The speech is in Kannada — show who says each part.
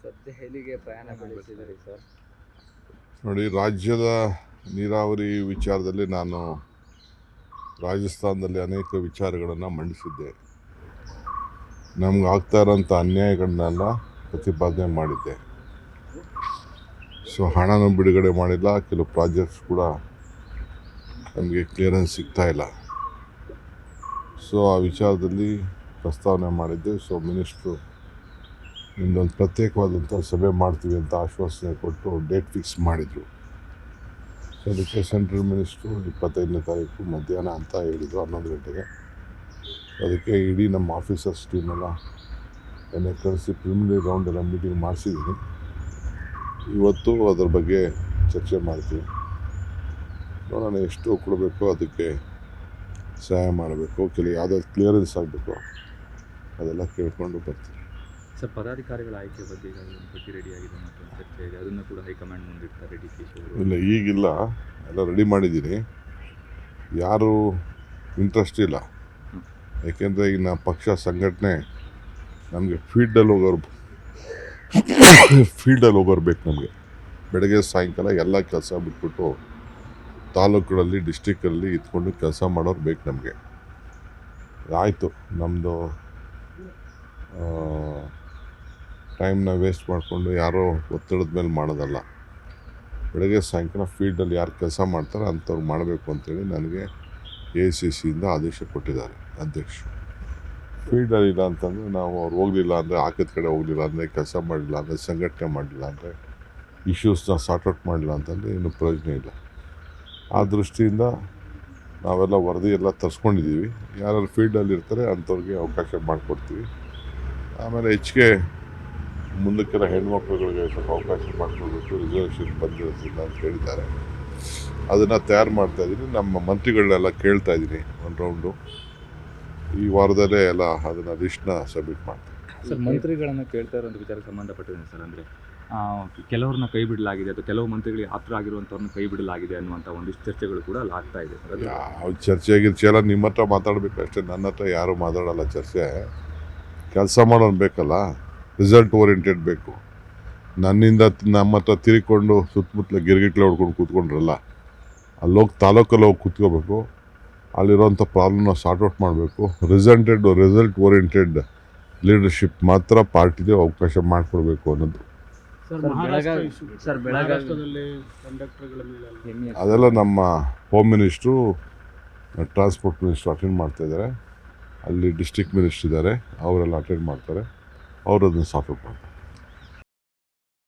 Speaker 1: ಸರ್ ದೆಹಲಿಗೆ ಪ್ರಯಾಣ ಬೆಳೆಸಿದ್ದೀರಿ ಸರ್.
Speaker 2: ನೋಡಿ, ರಾಜ್ಯದ ನೀರಾವರಿ ವಿಚಾರದಲ್ಲಿ ನಾನು ರಾಜಸ್ಥಾನದಲ್ಲಿ ಅನೇಕ ವಿಚಾರಗಳನ್ನು ಮಂಡಿಸಿದ್ದೆ. ನಮ್ಗೆ ಆಗ್ತಾ ಇರೋಂಥ ಅನ್ಯಾಯಗಳನ್ನೆಲ್ಲ ಪ್ರತಿಪಾದನೆ ಮಾಡಿದ್ದೆ. ಸೊ ಹಣನೂ ಬಿಡುಗಡೆ ಮಾಡಿಲ್ಲ, ಕೆಲವು ಪ್ರಾಜೆಕ್ಟ್ಸ್ ಕೂಡ ನಮಗೆ ಕ್ಲಿಯರೆನ್ಸ್ ಸಿಗ್ತಾ ಇಲ್ಲ. ಸೊ ಆ ವಿಚಾರದಲ್ಲಿ ಪ್ರಸ್ತಾವನೆ ಮಾಡಿದ್ದೆ. ಸೊ ಮಿನಿಸ್ಟ್ರು ನಿಮ್ಮದೊಂದು ಪ್ರತ್ಯೇಕವಾದಂಥ ಸಭೆ ಮಾಡ್ತೀವಿ ಅಂತ ಆಶ್ವಾಸನೆ ಕೊಟ್ಟು ಡೇಟ್ ಫಿಕ್ಸ್ ಮಾಡಿದರು. ಸೊ ಅದಕ್ಕೆ ಸೆಂಟ್ರಲ್ ಮಿನಿಸ್ಟ್ರು 25ನೇ ತಾರೀಕು ಮಧ್ಯಾಹ್ನ ಅಂತ ಹೇಳಿದರು, 11 ಗಂಟೆಗೆ. ಅದಕ್ಕೆ ಇಡೀ ನಮ್ಮ ಆಫೀಸರ್ಸ್ ಟೀಮೆಲ್ಲ ಎಣ್ಣೆ ಕಳಿಸಿ ಪ್ರಿಲಿಮಿನರಿ ರೌಂಡ್ ಎಲ್ಲ ಮೀಟಿಂಗ್ ಮಾಡಿಸಿದ್ದೀನಿ. ಇವತ್ತು ಅದರ ಬಗ್ಗೆ ಚರ್ಚೆ ಮಾಡ್ತೀವಿ. ನೋಡೋಣ ಎಷ್ಟು ಕೊಡಬೇಕು, ಅದಕ್ಕೆ ಸಹಾಯ ಮಾಡಬೇಕು, ಕೆಲವು ಯಾವುದಾದ್ರು ಕ್ಲಿಯರೆನ್ಸ್ ಆಗಬೇಕು, ಅದೆಲ್ಲ ಕೇಳ್ಕೊಂಡು ಬರ್ತೀವಿ.
Speaker 3: ಸರ್, ಪದಾಧಿಕಾರಿಗಳ ಆಯ್ಕೆ ಬಗ್ಗೆ ಒಂದು ಪಟ್ಟಿ ರೆಡಿ ಆಗಿದೆ ಮತ್ತು ಚರ್ಚೆ ಇದೆ, ಅದನ್ನು ಕೂಡ ಹೈಕಮಾಂಡ್ ಮುಂದಿಡ್ತಾರೆ ಡಿ ಕೆ ಶಿವಕುಮಾರ್.
Speaker 2: ಇಲ್ಲ, ಈಗಿಲ್ಲ, ಎಲ್ಲ ರೆಡಿ ಮಾಡಿದ್ದೀನಿ. ಯಾರು ಇಂಟ್ರೆಸ್ಟ್ ಇಲ್ಲ, ಯಾಕೆಂದರೆ ಈಗ ನಮ್ಮ ಪಕ್ಷ ಸಂಘಟನೆ ನಮಗೆ ಫೀಲ್ಡಲ್ಲಿ ಹೋಗೋರು ಬೇಕು. ನಮಗೆ ಬೆಳಗ್ಗೆ ಸಾಯಂಕಾಲ ಎಲ್ಲ ಕೆಲಸ ಬಿಟ್ಬಿಟ್ಟು ತಾಲೂಕುಗಳಲ್ಲಿ ಡಿಸ್ಟಿಕ್ಕಲ್ಲಿ ಇದ್ಕೊಂಡು ಕೆಲಸ ಮಾಡೋರು ಬೇಕು ನಮಗೆ. ಆಯಿತು, ನಮ್ಮದು ಟೈಮ್ನ ವೇಸ್ಟ್ ಮಾಡಿಕೊಂಡು ಯಾರೋ ಒತ್ತಡದ ಮೇಲೆ ಮಾಡೋದಲ್ಲ. ಬೆಳಗ್ಗೆ ಸಾಯಂಕಾಲ ಫೀಲ್ಡಲ್ಲಿ ಯಾರು ಕೆಲಸ ಮಾಡ್ತಾರೆ ಅಂಥವ್ರು ಮಾಡಬೇಕು ಅಂತೇಳಿ ನನಗೆ AICCಯಿಂದ ಆದೇಶ ಕೊಟ್ಟಿದ್ದಾರೆ ಅಧ್ಯಕ್ಷರು. ಫೀಲ್ಡಲ್ಲಿ ಇಲ್ಲ ಅಂತಂದರೆ ನಾವು ಅವ್ರು ಹೋಗಲಿಲ್ಲ ಅಂದರೆ, ಹಾಕಿದ ಕಡೆ ಹೋಗಲಿಲ್ಲ ಅಂದರೆ, ಕೆಲಸ ಮಾಡಲಿಲ್ಲ ಅಂದರೆ, ಸಂಘಟನೆ ಮಾಡಲಿಲ್ಲ ಅಂದರೆ, ಇಶ್ಯೂಸ್ನ ಸಾರ್ಟ್ಔಟ್ ಮಾಡಲಿಲ್ಲ ಅಂತಂದರೆ ಇನ್ನೂ ಪ್ರಯೋಜನ ಇಲ್ಲ. ಆ ದೃಷ್ಟಿಯಿಂದ ನಾವೆಲ್ಲ ವರದಿ ಎಲ್ಲ ತರಿಸ್ಕೊಂಡಿದ್ದೀವಿ. ಯಾರು ಫೀಲ್ಡಲ್ಲಿ ಇರ್ತಾರೆ ಅಂಥವ್ರಿಗೆ ಅವಕಾಶ ಮಾಡಿಕೊಡ್ತೀವಿ. ಆಮೇಲೆ ಹೆಚ್ಚಿಗೆ ಮುಂದಕ್ಕೆಲ್ಲ ಹೆಣ್ಮಕ್ಳುಗಳಿಗೆ ಸ್ವಲ್ಪ ಅವಕಾಶ ಮಾಡಿಕೊಡ್ಬೇಕು, ರಿಸರ್ವೇಷನ್ ಬಂದಿರೋದ್ರಿಂದ ಅಂತ ಹೇಳಿದ್ದಾರೆ. ಅದನ್ನು ತಯಾರು ಮಾಡ್ತಾಯಿದ್ದೀನಿ. ನಮ್ಮ ಮಂತ್ರಿಗಳನ್ನೆಲ್ಲ ಕೇಳ್ತಾ ಇದ್ದೀನಿ ಒಂದು ರೌಂಡು. ಈ ವಾರದಲ್ಲೇ ಎಲ್ಲ ಅದನ್ನು ಲಿಸ್ಟ್ನ ಸಬ್ಮಿಟ್ ಮಾಡ್ತೀನಿ.
Speaker 3: ಸರ್, ಮಂತ್ರಿಗಳನ್ನು ಕೇಳ್ತಾ ಇರೋಂಥ ವಿಚಾರಕ್ಕೆ ಸಂಬಂಧಪಟ್ಟಿದೆ ಸರ್. ಅಂದರೆ ಕೆಲವ್ರನ್ನ ಕೈ ಬಿಡಲಾಗಿದೆ ಅಥವಾ ಕೆಲವು ಮಂತ್ರಿಗಳಿಗೆ ಹತ್ರ ಆಗಿರುವಂಥವ್ರನ್ನ ಕೈ ಬಿಡಲಾಗಿದೆ ಅನ್ನುವಂಥ ಒಂದಿಷ್ಟು ಚರ್ಚೆಗಳು ಕೂಡ ಅಲ್ಲಿ ಆಗ್ತಾ ಇದೆ ಸರ್. ಅದು
Speaker 2: ಯಾವ ಚರ್ಚೆ ಎಲ್ಲ ನಿಮ್ಮ ಹತ್ರ ಮಾತಾಡಬೇಕು ಅಷ್ಟೇ, ನನ್ನ ಹತ್ರ ಯಾರೂ ಮಾತಾಡೋಲ್ಲ. ಚರ್ಚೆ ಕೆಲಸ ಮಾಡೋನು ಬೇಕಲ್ಲ, ರಿಸಲ್ಟ್ ಓರಿಯೆಂಟೆಡ್ ಬೇಕು. ನನ್ನಿಂದ ನಮ್ಮ ಹತ್ರ ತಿರ್ಕೊಂಡು ಸುತ್ತಮುತ್ತಲ ಗಿರ್ಗಿಟ್ಲೆ ಹೊಡ್ಕೊಂಡು ಕೂತ್ಕೊಂಡ್ರಲ್ಲ, ಅಲ್ಲೋಗಿ ತಾಲೂಕಲ್ಲಿ ಹೋಗಿ ಕೂತ್ಕೋಬೇಕು. ಅಲ್ಲಿರೋಂಥ ಪ್ರಾಬ್ಲಮ್ನ ಸಾರ್ಟ್ಔಟ್ ಮಾಡಬೇಕು. ರಿಸಲ್ಟ್ ಓರಿಯೆಂಟೆಡ್ ಲೀಡರ್ಶಿಪ್ ಮಾತ್ರ ಪಾರ್ಟಿಗೆ ಅವಕಾಶ ಮಾಡಿಕೊಡ್ಬೇಕು ಅನ್ನೋದು. ಅದೆಲ್ಲ ನಮ್ಮ home minister, transport minister attend ಮಾಡ್ತಾಯಿದ್ದಾರೆ. ಅಲ್ಲಿ ಡಿಸ್ಟ್ರಿಕ್ಟ್ ಮಿನಿಸ್ಟ್ರ್ ಇದ್ದಾರೆ, ಅವರೆಲ್ಲ ಅಟೆಂಡ್ ಮಾಡ್ತಾರೆ. ಅವರು ಅದನ್ನು ಸಾರ್ಟ್ಔಟ್ ಮಾಡ್ತಾರೆ.